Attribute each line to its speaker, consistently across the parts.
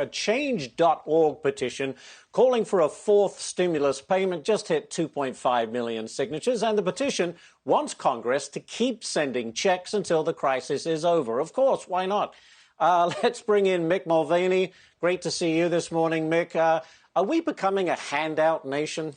Speaker 1: A Change.org petition calling for a fourth stimulus payment just hit 2.5 million signatures, and the petition wants Congress to keep sending checks until the crisis is over. Of course, why not? Let's bring in Mick Mulvaney. Great to see you this morning, Mick. Are we becoming a handout nation?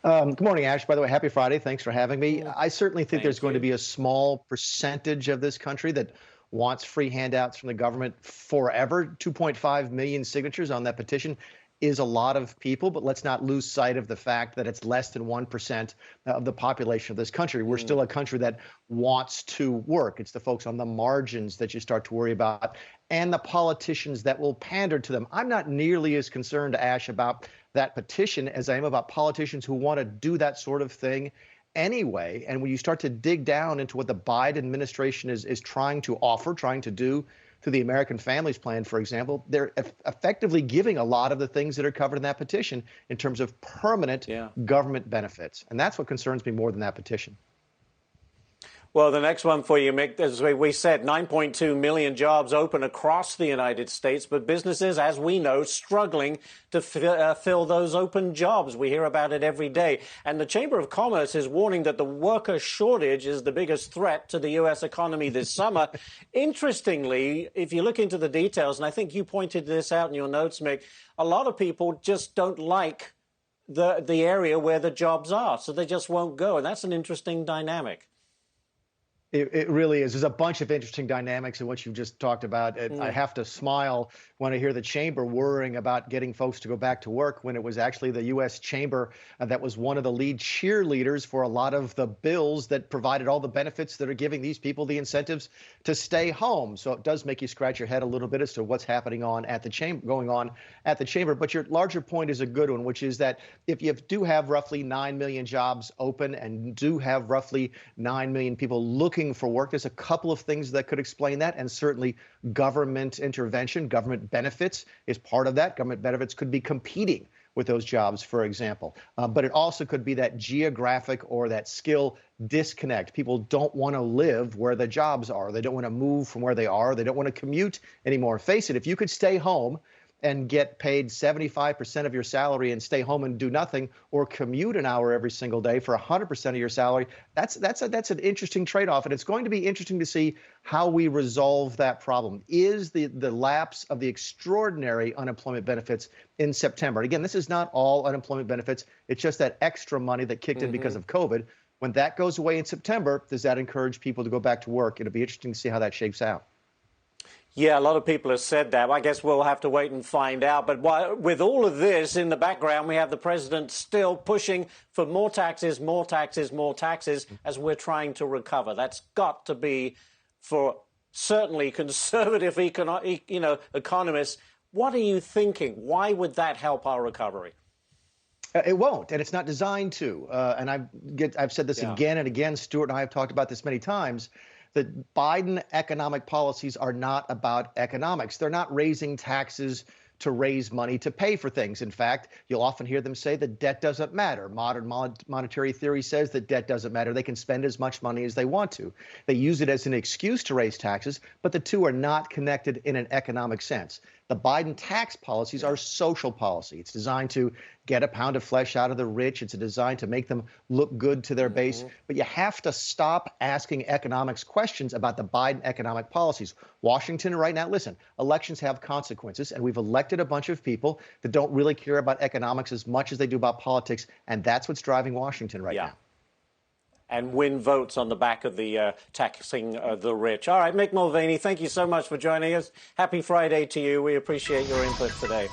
Speaker 2: Good morning, Ash. By the way, happy Friday. Thanks for having me. I certainly think there's going to be a small percentage of this country that wants free handouts from the government forever. 2.5 million signatures on that petition is a lot of people, but let's not lose sight of the fact that it's less than 1% of the population of this country. We're still a country that wants to work. It's the folks on the margins that you start to worry about, and the politicians that will pander to them. I'm not nearly as concerned, Ash, about that petition as I am about politicians who want to do that sort of thing anyway. And when you start to dig down into what the Biden administration is trying to offer, trying to do through the American Families Plan, for example, they're effectively giving a lot of the things that are covered in that petition in terms of permanent government benefits. And that's what concerns me more than that petition.
Speaker 1: Well, the next one for you, Mick, as we said, 9.2 million jobs open across the United States, but businesses, as we know, struggling to fill those open jobs. We hear about it every day. And the Chamber of Commerce is warning that the worker shortage is the biggest threat to the U.S. economy this summer. Interestingly, if you look into the details, and I think you pointed this out in your notes, Mick, a lot of people just don't like the area where the jobs are, so they just won't go. And that's an interesting dynamic.
Speaker 2: It really is. There's a bunch of interesting dynamics in what you just talked about. I have to smile when I hear the chamber worrying about getting folks to go back to work when it was actually the U.S. Chamber that was one of the lead cheerleaders for a lot of the bills that provided all the benefits that are giving these people the incentives to stay home. So it does make you scratch your head a little bit as to what's happening going on at the chamber. But your larger point is a good one, which is that if you do have roughly 9 million jobs open and do have roughly 9 million people looking for work, there's a couple of things that could explain that, and certainly government intervention, government benefits is part of that. Government benefits could be competing with those jobs, for example. But it also could be that geographic or that skill disconnect. People don't want to live where the jobs are. They don't want to move from where they are. They don't want to commute anymore. Face it, if you could stay home and get paid 75% of your salary and stay home and do nothing, or commute an hour every single day for 100% of your salary, that's an interesting trade-off. And it's going to be interesting to see how we resolve that problem. Is the lapse of the extraordinary unemployment benefits in September? And again, this is not all unemployment benefits. It's just that extra money that kicked in because of COVID. When that goes away in September, does that encourage people to go back to work? It'll be interesting to see how that shapes out.
Speaker 1: Yeah, a lot of people have said that. I guess we'll have to wait and find out. But with all of this in the background, we have the president still pushing for more taxes, more taxes, more taxes as we're trying to recover. That's got to be, for certainly conservative economists. What are you thinking? Why would that help our recovery?
Speaker 2: It won't, and it's not designed to. And I've said this again and again. Stuart and I have talked about this many times. That Biden economic policies are not about economics. They're not raising taxes to raise money to pay for things. In fact, you'll often hear them say that debt doesn't matter. Modern monetary theory says that debt doesn't matter. They can spend as much money as they want to. They use it as an excuse to raise taxes, but the two are not connected in an economic sense. The Biden tax policies are social policy. It's designed to get a pound of flesh out of the rich. It's designed to make them look good to their base. But you have to stop asking economics questions about the Biden economic policies. Washington right now, listen, elections have consequences, and we've elected a bunch of people that don't really care about economics as much as they do about politics, and that's what's driving Washington right now.
Speaker 1: And win votes on the back of the taxing the rich. All right, Mick Mulvaney, thank you so much for joining us. Happy Friday to you. We appreciate your input today.